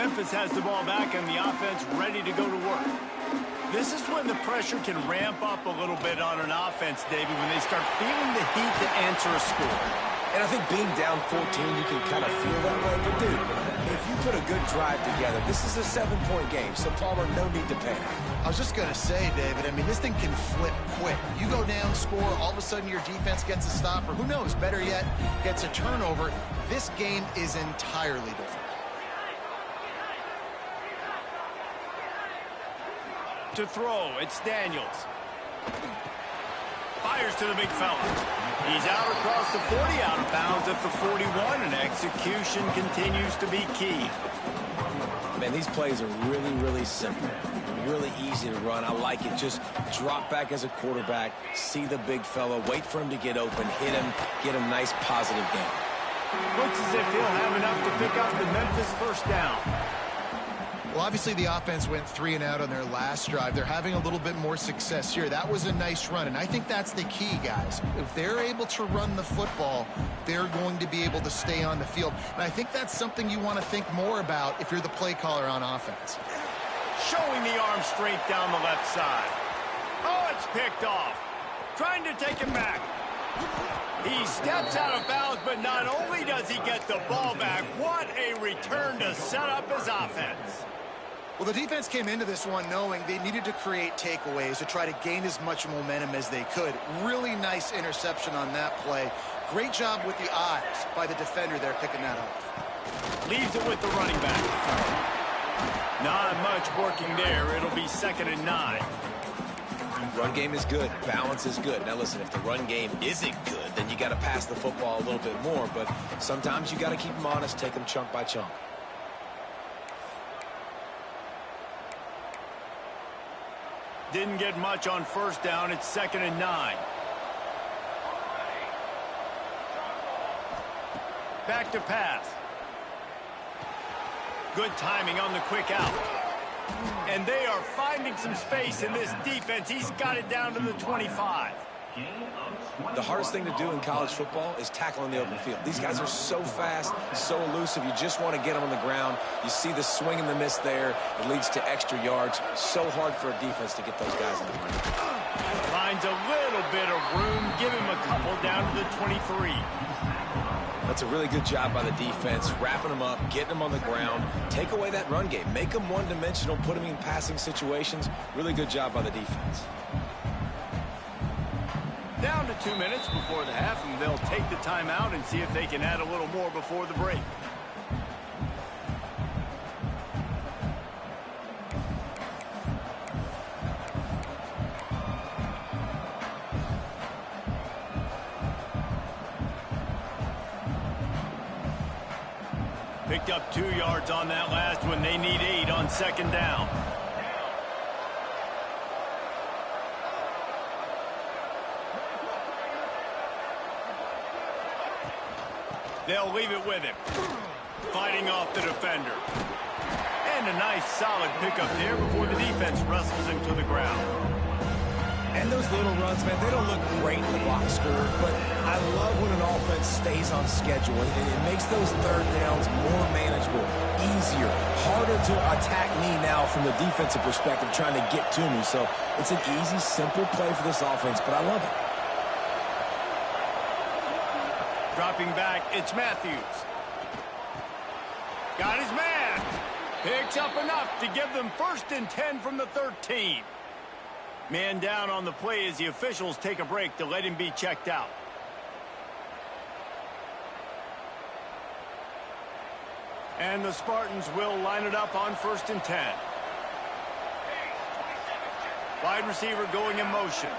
Memphis has the ball back and the offense ready to go to work. This is when the pressure can ramp up a little bit on an offense, David, when they start feeling the heat to answer a score. And I think being down 14, you can kind of feel that way. But, dude, if you put a good drive together, this is a 7-point game, so, Palmer, no need to panic. I was just going to say, David, I mean, this thing can flip quick. You go down, score, all of a sudden your defense gets a stop, or who knows, better yet, gets a turnover. This game is entirely different. To throw, it's Daniels. Fires to the big fella. He's out across the 40, out of bounds at the 41, and execution continues to be key. Man, these plays are really, really simple. Really easy to run. I like it. Just drop back as a quarterback, see the big fella, wait for him to get open, hit him, get a nice positive game. Looks as if he'll have enough to pick up the Memphis first down. Well, obviously the offense went 3 and out on their last drive. They're having a little bit more success here. That was a nice run, and I think that's the key, guys. If they're able to run the football, they're going to be able to stay on the field. And I think that's something you want to think more about if you're the play caller on offense. Showing the arm strength down the left side. Oh, it's picked off. Trying to take him back. He steps out of bounds, but not only does he get the ball back, what a return to set up his offense. Well, the defense came into this one knowing they needed to create takeaways to try to gain as much momentum as they could. Really nice interception on that play. Great job with the eyes by the defender there picking that off. Leaves it with the running back. Not much working there. It'll be 2nd and 9. Run game is good. Balance is good. Now, listen, if the run game isn't good, then you got to pass the football a little bit more. But sometimes you got to keep them honest, take them chunk by chunk. Didn't get much on first down. It's 2nd and 9. Back to pass. Good timing on the quick out. And they are finding some space in this defense. He's got it down to the 25. The hardest thing to do in college football is tackle in the open field. These guys are so fast, so elusive. You just want to get them on the ground. You see the swing and the miss there. It leads to extra yards. So hard for a defense to get those guys in the ground. Finds a little bit of room. Give him a couple down to the 23. That's a really good job by the defense, wrapping them up, getting them on the ground. Take away that run game. Make them one-dimensional, put them in passing situations. Really good job by the defense. Down to 2 minutes before the half, and they'll take the timeout and see if they can add a little more before the break. Picked up 2 yards on that last one. They need 8 on 2nd down. They'll leave it with him. Fighting off the defender. And a nice solid pickup there before the defense wrestles him to the ground. And those little runs, man, they don't look great in the box score, but I love when an offense stays on schedule. It makes those 3rd downs more manageable, easier, harder to attack me now from the defensive perspective trying to get to me. So it's an easy, simple play for this offense, but I love it. Dropping back, it's Matthews. Got his man. Picks up enough to give them 1st and 10 from the 13. Man down on the play as the officials take a break to let him be checked out. And the Spartans will line it up on 1st and 10. Wide receiver going in motion.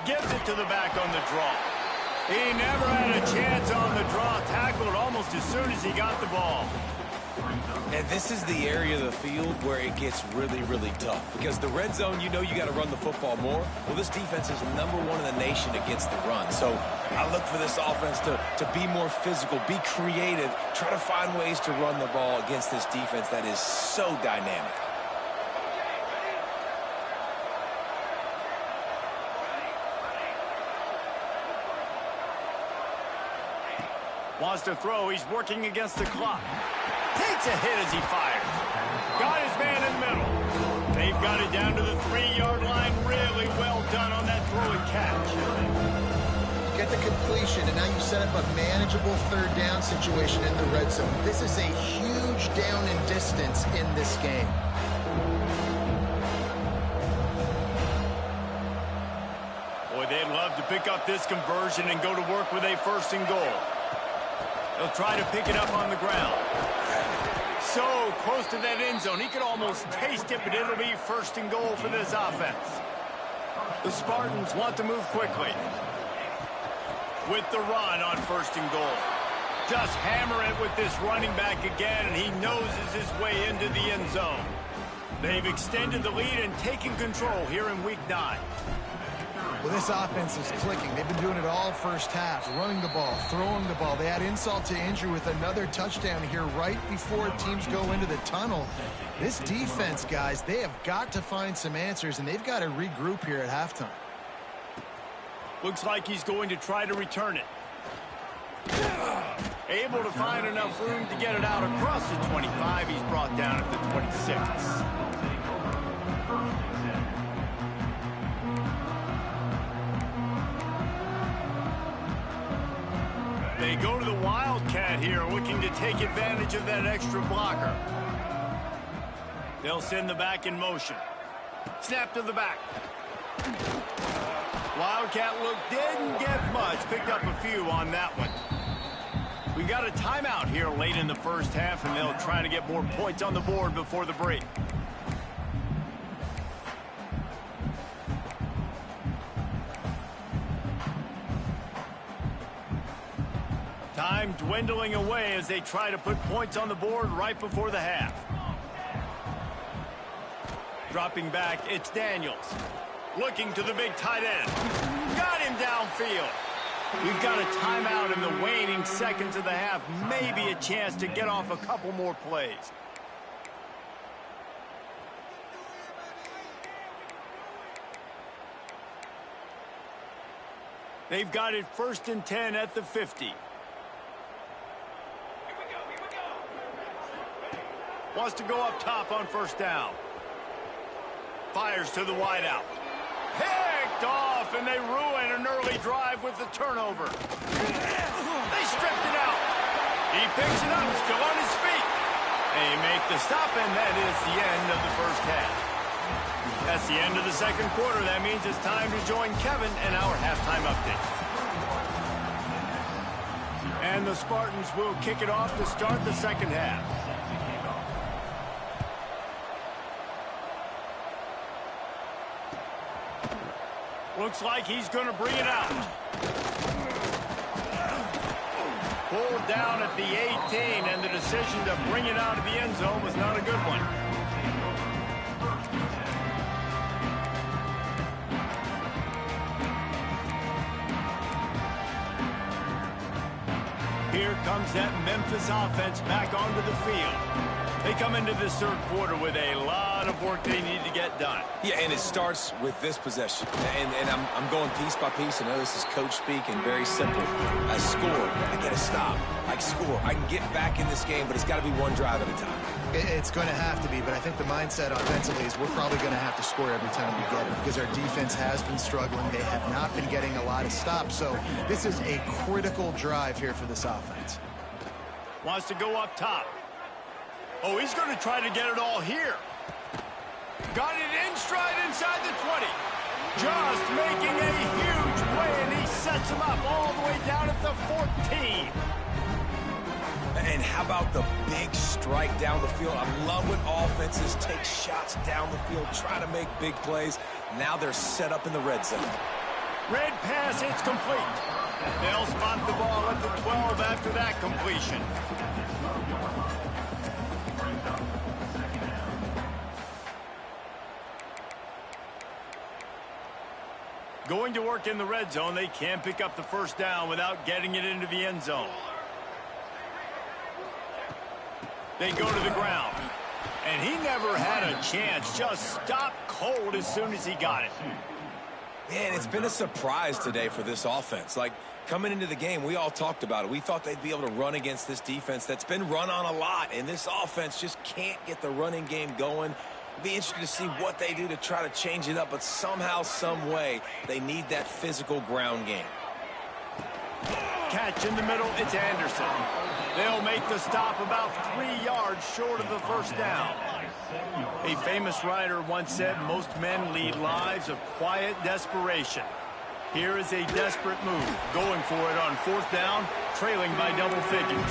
Gives it to the back on the draw. He never had a chance on the draw. Tackled almost as soon as he got the ball. And this is the area of the field where it gets really, really tough. Because the red zone, you know you got to run the football more. Well, this defense is #1 in the nation against the run. So I look for this offense to be more physical, be creative, try to find ways to run the ball against this defense that is so dynamic. Wants to throw. He's working against the clock. Takes a hit as he fires. Got his man in the middle. They've got it down to the 3-yard line. Really well done on that throw and catch. Get the completion, and now you set up a manageable third down situation in the red zone. This is a huge down in distance in this game. Boy, they'd love to pick up this conversion and go to work with a 1st and goal. They'll try to pick it up on the ground. So close to that end zone. He could almost taste it, but it'll be 1st and goal for this offense. The Spartans want to move quickly. With the run on 1st and goal. Just hammer it with this running back again, and he noses his way into the end zone. They've extended the lead and taken control here in Week 9. Well, this offense is clicking. They've been doing it all first half, running the ball, throwing the ball. They add insult to injury with another touchdown here right before teams go into the tunnel. This defense, guys, they have got to find some answers, and they've got to regroup here at halftime. Looks like he's going to try to return it. Able to find enough room to get it out across the 25. He's brought down at the 26. They go to the Wildcat here, looking to take advantage of that extra blocker. They'll send the back in motion. Snap to the back. Wildcat look didn't get much. Picked up a few on that one. We got a timeout here late in the first half, and they'll try to get more points on the board before the break. Time dwindling away as they try to put points on the board right before the half. Dropping back, it's Daniels. Looking to the big tight end. Got him downfield. We've got a timeout in the waning seconds of the half. Maybe a chance to get off a couple more plays. They've got it 1st and 10 at the 50. Wants to go up top on 1st down. Fires to the wideout. Picked off, and they ruin an early drive with the turnover. They stripped it out. He picks it up, still on his feet. They make the stop, and that is the end of the first half. That's the end of the second quarter. That means it's time to join Kevin and our halftime update. And the Spartans will kick it off to start the second half. Looks like he's going to bring it out. Pulled down at the 18, and the decision to bring it out of the end zone was not a good one. Here comes that Memphis offense back onto the field. They come into this third quarter with a lot of work they need to get done. Yeah, and it starts with this possession. And I'm going piece by piece. I know this is coach speak and very simple. I score. I get a stop. I score. I can get back in this game, but it's got to be one drive at a time. It's going to have to be, but I think the mindset offensively is we're probably going to have to score every time we get it because our defense has been struggling. They have not been getting a lot of stops. So this is a critical drive here for this offense. Wants to go up top. Oh, he's going to try to get it all here. Got it in stride inside the 20. Just making a huge play, and he sets him up all the way down at the 14. And how about the big strike down the field? I love when offenses take shots down the field, try to make big plays. Now they're set up in the red zone. Red pass, it's complete. They'll spot the ball at the 12 after that completion. Going to work in the red zone. They can't pick up the first down without getting it into the end zone. They go to the ground. And he never had a chance. Just stopped cold as soon as he got it. Man, it's been a surprise today for this offense. Like, coming into the game, we all talked about it. We thought they'd be able to run against this defense that's been run on a lot, and this offense just can't get the running game going. It'll be interesting to see what they do to try to change it up, but somehow, some way, they need that physical ground game. Catch in the middle, it's Anderson. They'll make the stop about 3 yards short of the first down. A famous writer once said most men lead lives of quiet desperation. Here is a desperate move, going for it on fourth down, trailing by double figures.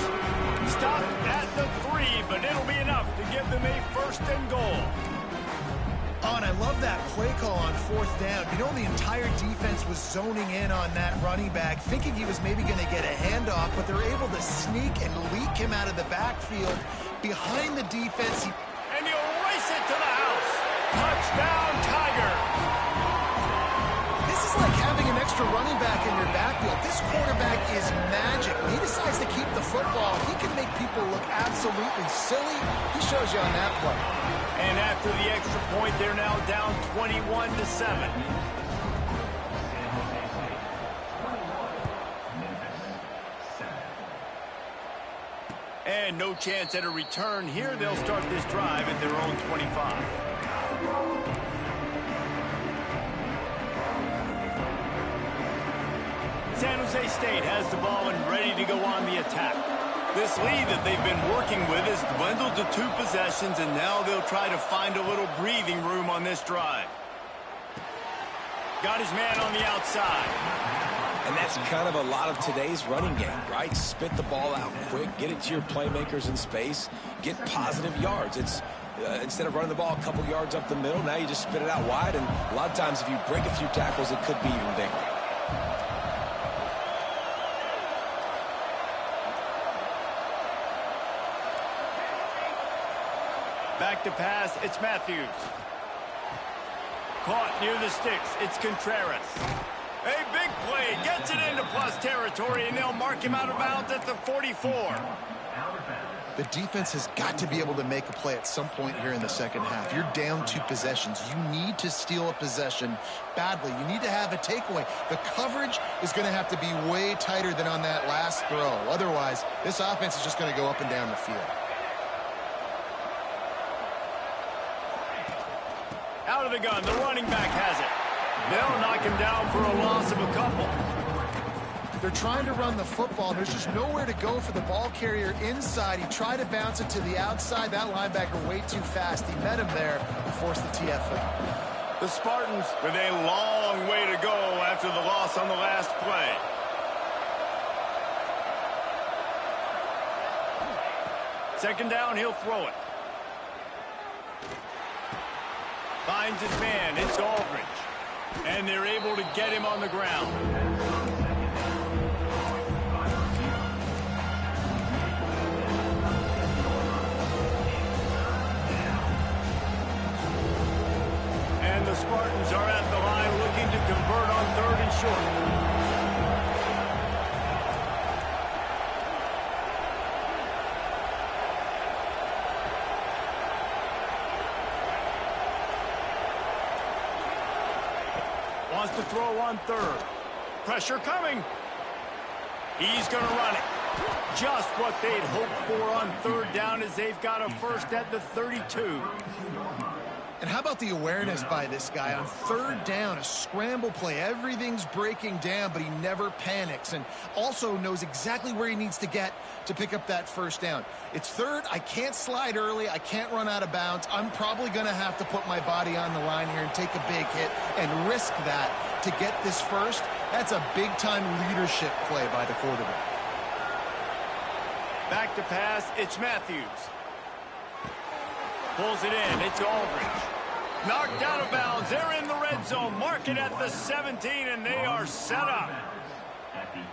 Stop at the 3, but it'll be enough to give them a first and goal. Oh, and I love that play call on fourth down. You know, the entire defense was zoning in on that running back, thinking he was maybe going to get a handoff, but they're able to sneak and leak him out of the backfield behind the defense. And he'll race it to the house. Touchdown, Tiger. This is like having an extra running back in your backfield. This quarterback is magic. When he decides to keep the football, he can make people look absolutely silly. He shows you on that play. And after the extra point, they're now down 21-7. And no chance at a return here. They'll start this drive at their own 25. San Jose State has the ball and ready to go on the attack. This lead that they've been working with has dwindled to 2 possessions, and now they'll try to find a little breathing room on this drive. Got his man on the outside. And that's kind of a lot of today's running game, right? Spit the ball out quick, get it to your playmakers in space, get positive yards. It's instead of running the ball a couple yards up the middle, now you just spit it out wide, and a lot of times if you break a few tackles, it could be even bigger. Back to pass, it's Matthews. Caught near the sticks, it's Contreras. A big play, gets it into plus territory, and they'll mark him out of bounds at the 44. The defense has got to be able to make a play at some point here in the second half. You're down 2 possessions. You need to steal a possession badly. You need to have a takeaway. The coverage is going to have to be way tighter than on that last throw. Otherwise, this offense is just going to go up and down the field. Out of the gun, the running back has it. They'll knock him down for a loss of a couple. They're trying to run the football. There's just nowhere to go for the ball carrier inside. He tried to bounce it to the outside. That linebacker way too fast. He met him there and forced the TFL. The Spartans with a long way to go after the loss on the last play. Second down, he'll throw it. Finds his man, it's Aldridge. And they're able to get him on the ground. And the Spartans are at the line looking to convert on 3rd and short. Wants to throw on 3rd. Pressure coming. He's going to run it. Just what they'd hoped for on 3rd down as they've got a first at the 32. And how about the awareness by this guy on 3rd down, a scramble play. Everything's breaking down, but he never panics and also knows exactly where he needs to get to pick up that first down. It's 3rd. I can't slide early. I can't run out of bounds. I'm probably going to have to put my body on the line here and take a big hit and risk that to get this first. That's a big-time leadership play by the quarterback. Back to pass, it's Matthews. Pulls it in, it's Aldridge. Knocked out of bounds, they're in the red zone. Mark it at the 17, and they are set up.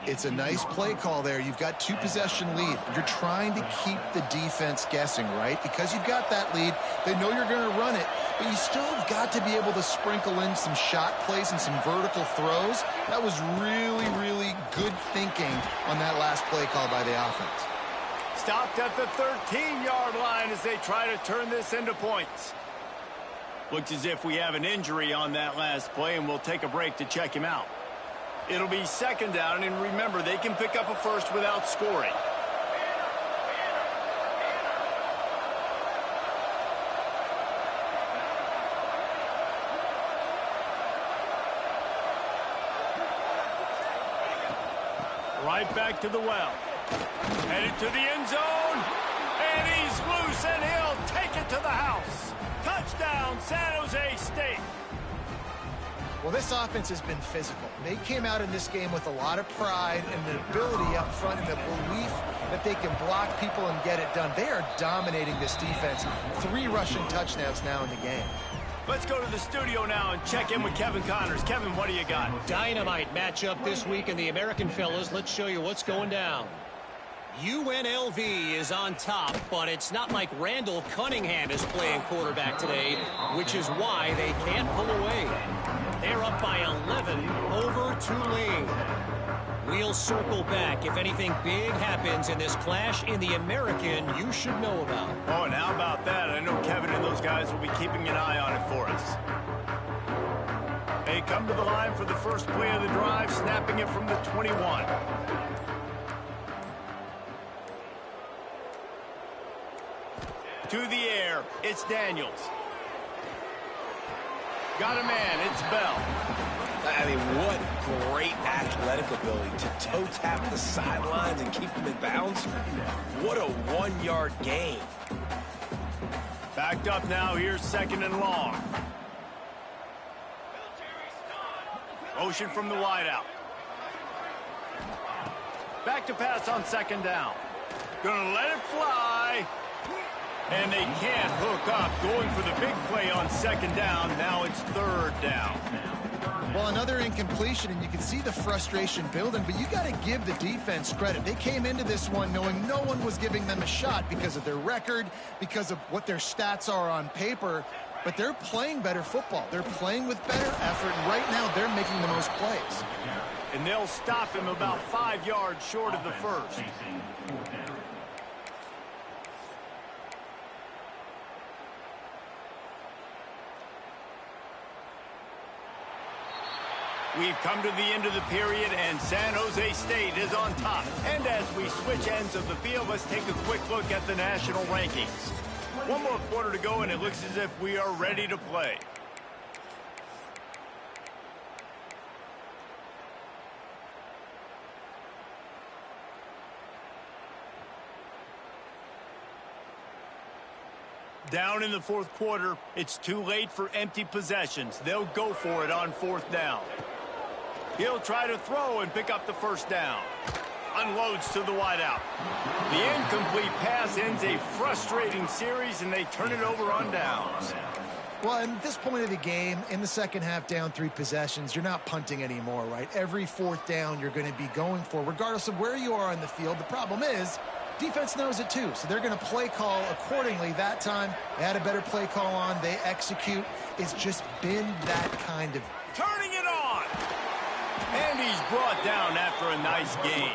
It's a nice play call there. You've got 2 possession lead. You're trying to keep the defense guessing, right? Because you've got that lead, they know you're going to run it, but you still have got to be able to sprinkle in some shot plays and some vertical throws. That was really, really good thinking on that last play call by the offense. Stopped at the 13-yard line as they try to turn this into points. Looks as if we have an injury on that last play, and we'll take a break to check him out. It'll be second down, and remember, they can pick up a first without scoring. Right back to the well. Headed to the end zone. And he's loose, and he'll take it to the house. Touchdown, San Jose State. Well, this offense has been physical. They came out in this game with a lot of pride and the ability up front and the belief that they can block people and get it done. They are dominating this defense. 3 rushing touchdowns now in the game. Let's go to the studio now and check in with Kevin Connors. Kevin, what do you got? Dynamite matchup this week in the American, fellas. Let's show you what's going down. UNLV is on top, but it's not like Randall Cunningham is playing quarterback today, which is why they can't pull away. They're up by 11 over Tulane. We'll circle back if anything big happens in this clash in the American you should know about. Oh, and how about that? I know Kevin and those guys will be keeping an eye on it for us. They come to the line for the first play of the drive, snapping it from the 21. To the air, it's Daniels. Got a man, it's Bell. I mean, what great athletic ability to toe tap the sidelines and keep them in bounds. What a 1-yard gain. Backed up now, here's second and long. Motion from the wideout. Back to pass on second down. Gonna let it fly. And they can't hook up. Going for the big play on second down. Now it's third down. Well, another incompletion, and you can see the frustration building, but you got to give the defense credit. They came into this one knowing no one was giving them a shot because of their record, because of what their stats are on paper, but they're playing better football. They're playing with better effort, and right now they're making the most plays. And they'll stop him about 5 yards short of the first. We've come to the end of the period, and San Jose State is on top. And as we switch ends of the field, let's take a quick look at the national rankings. 1 more quarter to go, and it looks as if we are ready to play. Down in the fourth quarter, it's too late for empty possessions. They'll go for it on fourth down. He'll try to throw and pick up the first down. Unloads to the wideout. The incomplete pass ends a frustrating series, and they turn it over on downs. Well, at this point of the game, in the second half, down 3 possessions, you're not punting anymore, right? Every fourth down you're going to be going for, regardless of where you are on the field. The problem is, defense knows it too, so they're going to play call accordingly. That time, they had a better play call on. They execute. It's just been that kind of... Turning it on! And he's brought down after a nice game.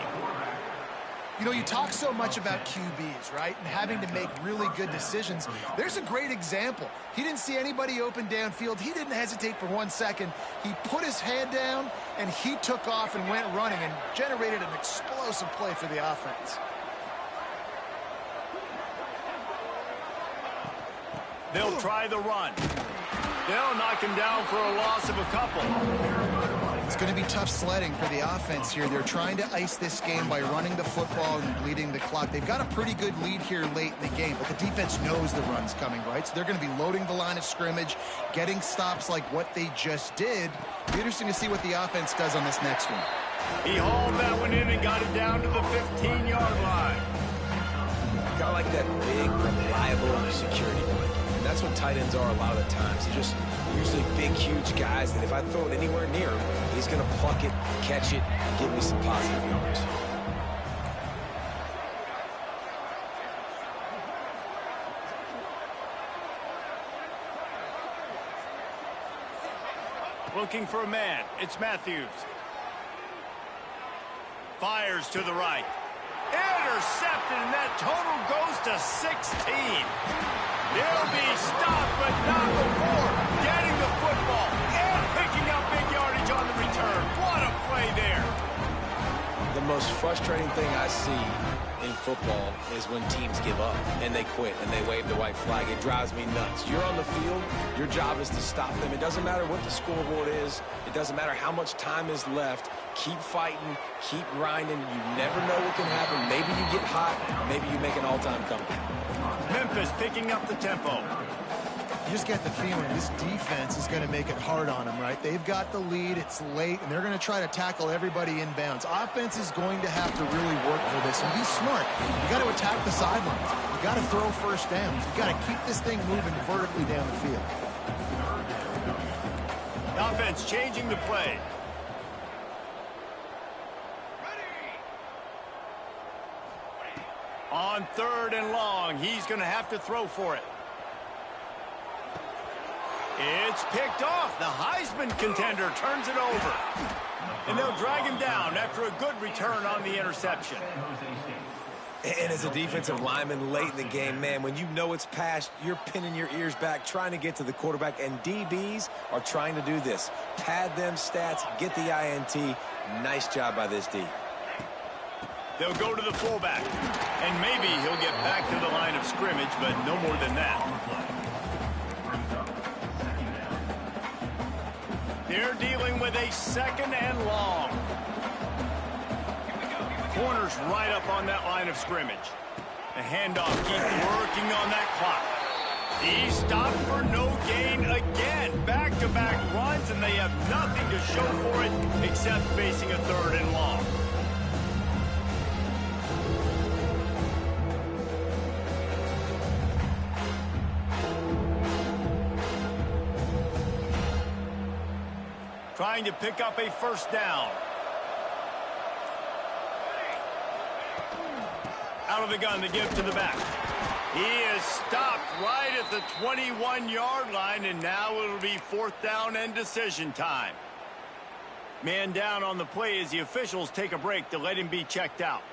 You know, you talk so much about QBs, right, and having to make really good decisions. There's a great example. He didn't see anybody open downfield. He didn't hesitate for 1 second. He put his head down, and he took off and went running and generated an explosive play for the offense. They'll try the run. They'll knock him down for a loss of a couple. It's going to be tough sledding for the offense here. They're trying to ice this game by running the football and bleeding the clock. They've got a pretty good lead here late in the game, but the defense knows the run's coming, right? So they're going to be loading the line of scrimmage, getting stops like what they just did. It'll be interesting to see what the offense does on this next one. He hauled that one in and got it down to the 15-yard line. Got like that big, reliable security blanket. And that's what tight ends are a lot of the times. They're just usually big, huge guys that if I throw it anywhere near him, he's going to pluck it, catch it, and give me some positive yards. Looking for a man. It's Matthews. Fires to the right. Intercepted, and that total goes to 16. He'll be stopped, but not before. getting the football and picking up big yardage on the return. What a play there. The most frustrating thing I see in football is when teams give up and they quit and they wave the white flag. It drives me nuts. You're on the field. Your job is to stop them. It doesn't matter what the scoreboard is. It doesn't matter how much time is left. Keep fighting. Keep grinding. You never know what can happen. Maybe you get hot. Maybe you make an all-time comeback. Memphis picking up the tempo. You just get the feeling this defense is going to make it hard on them, right? They've got the lead, it's late, and they're going to try to tackle everybody inbounds. Offense is going to have to really work for this and be smart. You got to attack the sidelines. You got to throw first downs. You got to keep this thing moving vertically down the field. Offense changing the play. On 3rd and long, he's going to have to throw for it. It's picked off. The Heisman contender turns it over. And they'll drag him down after a good return on the interception. And as a defensive lineman late in the game, man, when you know it's past, you're pinning your ears back, trying to get to the quarterback, and DBs are trying to do this. Pad them stats, get the INT. Nice job by this D. They'll go to the fullback. And maybe he'll get back to the line of scrimmage, but no more than that. They're dealing with a 2nd and long. Corner's right up on that line of scrimmage. The handoff keeps working on that clock. He stopped for no gain again. Back-to-back runs, and they have nothing to show for it except facing a 3rd and long. Trying to pick up a 1st down. Out of the gun to give to the back. He is stopped right at the 21-yard line, and now it'll be 4th down and decision time. Man down on the play as the officials take a break to let him be checked out.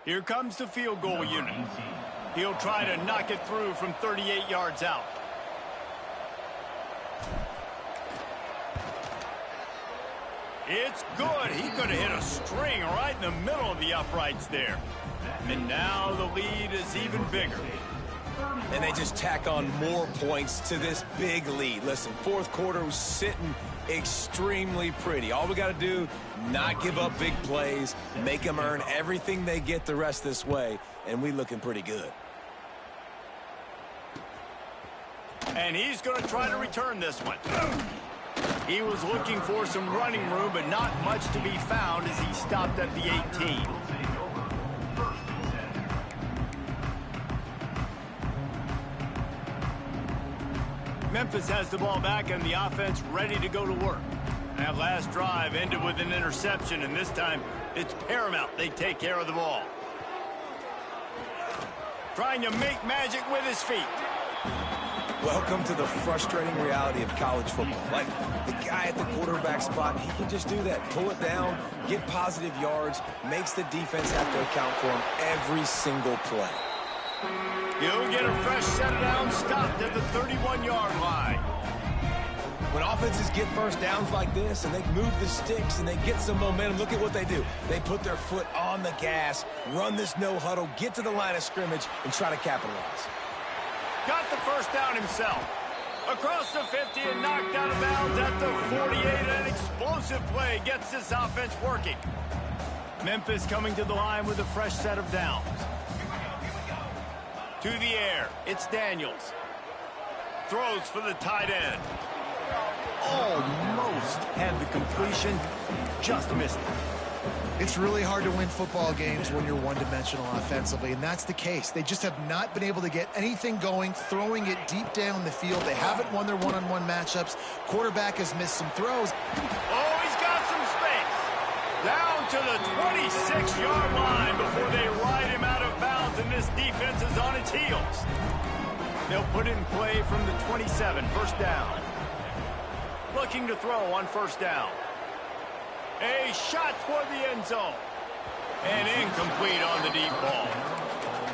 Here comes the field goal unit. He'll try to knock it through from 38 yards out. It's good. He could have hit a string right in the middle of the uprights there. And now the lead is even bigger. And they just tack on more points to this big lead. Listen, 4th quarter was sitting extremely pretty. All we got to do, not give up big plays, make them earn everything they get the rest this way, and we looking pretty good. And he's going to try to return this one. He was looking for some running room, but not much to be found as he stopped at the 18. Memphis has the ball back and the offense ready to go to work. That last drive ended with an interception, and this time it's paramount they take care of the ball. Trying to make magic with his feet. Welcome to the frustrating reality of college football. Like, the guy at the quarterback spot, he can just do that. Pull it down, get positive yards, makes the defense have to account for him every single play. He'll get a fresh set of downs stopped at the 31-yard line. When offenses get first downs like this and they move the sticks and they get some momentum, look at what they do. They put their foot on the gas, run this no huddle, get to the line of scrimmage, and try to capitalize. Got the first down himself. Across the 50 and knocked out of bounds at the 48. An explosive play gets this offense working. Memphis coming to the line with a fresh set of downs. To the air, it's Daniels. Throws for the tight end. Almost had the completion, just missed it. It's really hard to win football games when you're one-dimensional offensively, and that's the case. They just have not been able to get anything going, throwing it deep down the field. They haven't won their one-on-one matchups. Quarterback has missed some throws. Oh, he's got some space. Down to the 26-yard line before they ride him out of bounds, and this defense is on its heels. They'll put it in play from the 27, first down. Looking to throw on first down. A shot toward the end zone. And incomplete on the deep ball.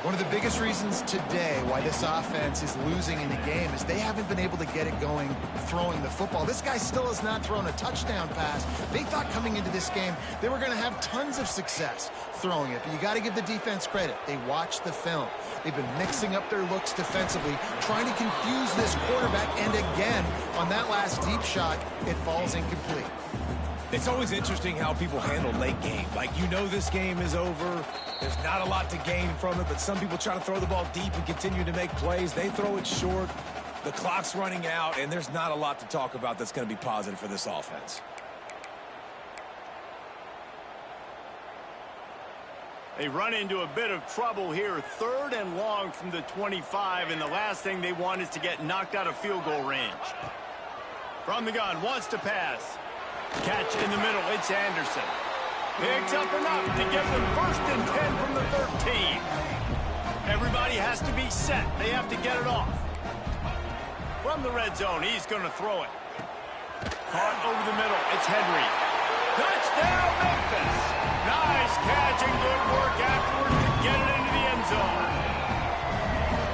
One of the biggest reasons today why this offense is losing in the game is they haven't been able to get it going throwing the football. This guy still has not thrown a touchdown pass. They thought coming into this game they were going to have tons of success throwing it. But you got to give the defense credit. They watched the film. They've been mixing up their looks defensively, trying to confuse this quarterback. And again, on that last deep shot, it falls incomplete. It's always interesting how people handle late game. Like, you know this game is over. There's not a lot to gain from it, but some people try to throw the ball deep and continue to make plays. They throw it short. The clock's running out, and there's not a lot to talk about that's going to be positive for this offense. They run into a bit of trouble here. 3rd and long from the 25, and the last thing they want is to get knocked out of field goal range. From the gun, wants to pass. Catch in the middle, it's Anderson. Picks up enough to give them 1st and 10 from the 13. Everybody has to be set. They have to get it off. From the red zone, he's going to throw it. Caught over the middle, it's Henry. Touchdown, Memphis! Nice catch and good work afterwards to get it into the end zone.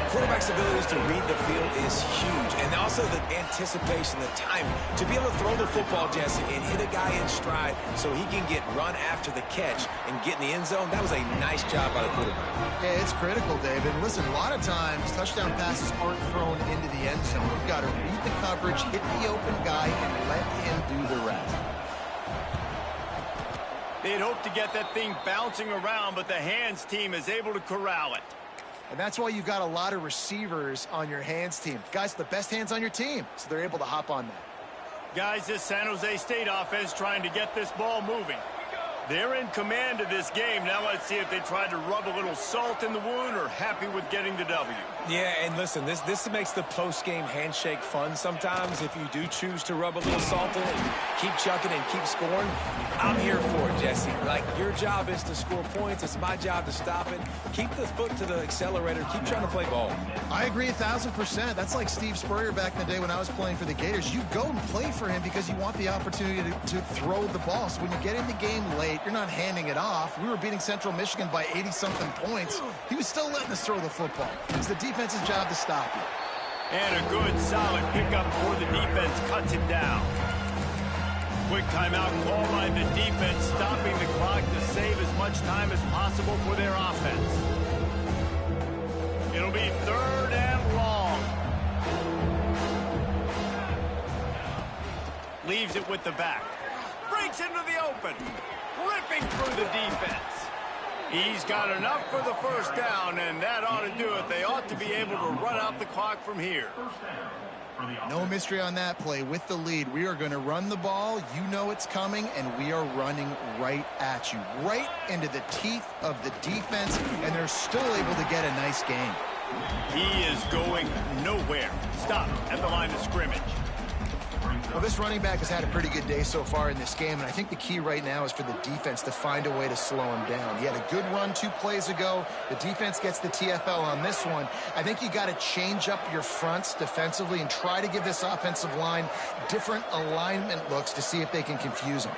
Quarterback's abilities to read the field is huge, and also the anticipation, the timing. To be able to throw the football, Jesse, and hit a guy in stride so he can get run after the catch and get in the end zone, that was a nice job by the quarterback. Yeah, it's critical, David. Listen, a lot of times touchdown passes aren't thrown into the end zone. You've got to read the coverage, hit the open guy, and let him do the rest. They'd hope to get that thing bouncing around, but the hands team is able to corral it. And that's why you've got a lot of receivers on your hands team. Guys, the best hands on your team, so they're able to hop on that. Guys, this San Jose State offense trying to get this ball moving. They're in command of this game. Now let's see if they try to rub a little salt in the wound or happy with getting the W. Yeah, and listen, this makes the post-game handshake fun sometimes. If you do choose to rub a little salt in it and keep chucking and keep scoring, I'm here for it, Jesse. Like, your job is to score points. It's my job to stop it. Keep the foot to the accelerator. Keep trying to play ball. I agree 1,000%. That's like Steve Spurrier back in the day when I was playing for the Gators. You go and play for him because you want the opportunity to throw the ball. So when you get in the game late, you're not handing it off. We were beating Central Michigan by 80-something points. He was still letting us throw the football. It's the defense's job to stop you. And a good, solid pickup before the defense cuts him down. Quick timeout call by the defense, stopping the clock to save as much time as possible for their offense. It'll be 3rd and long. Leaves it with the back. Breaks into the open. Ripping through the defense. He's got enough for the first down, and that ought to do it. They ought to be able to run out the clock from here. No mystery on that play. With the lead, we are going to run the ball. You know it's coming, and we are running right at you. Right into the teeth of the defense, and they're still able to get a nice gain. He is going nowhere. Stop at the line of scrimmage. Well, this running back has had a pretty good day so far in this game, and I think the key right now is for the defense to find a way to slow him down. He had a good run 2 plays ago. The defense gets the TFL on this one. I think you got to change up your fronts defensively and try to give this offensive line different alignment looks to see if they can confuse him.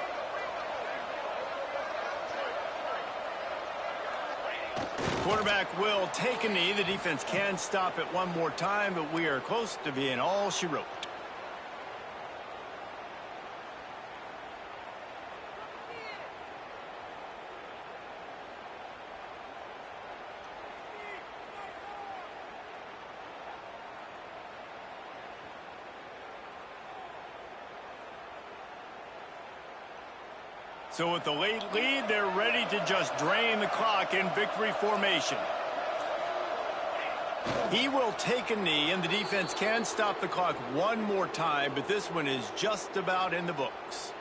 Quarterback will take a knee. The defense can stop it one more time, but we are close to being all she wrote. So with the late lead, they're ready to just drain the clock in victory formation. He will take a knee, and the defense can stop the clock one more time, but this one is just about in the books.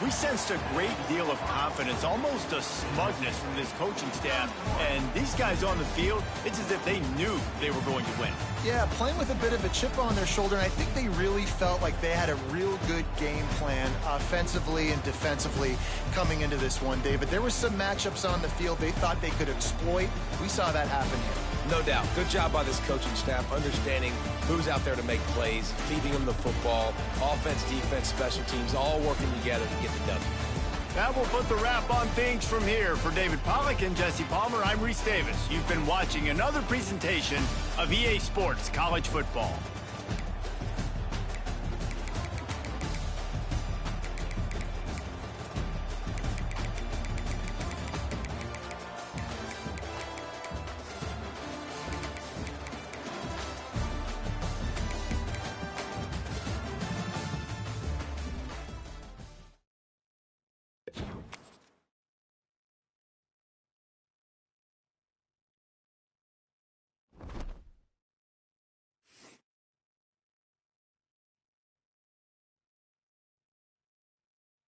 We sensed a great deal of confidence, almost a smugness from this coaching staff. And these guys on the field, it's as if they knew they were going to win. Yeah, playing with a bit of a chip on their shoulder, and I think they really felt like they had a real good game plan offensively and defensively coming into this one, David. There were some matchups on the field they thought they could exploit. We saw that happen here. No doubt. Good job by this coaching staff understanding who's out there to make plays, feeding them the football, offense, defense, special teams, all working together to get the W. That will put the wrap on things from here. For David Pollack and Jesse Palmer, I'm Reese Davis. You've been watching another presentation of EA Sports College Football.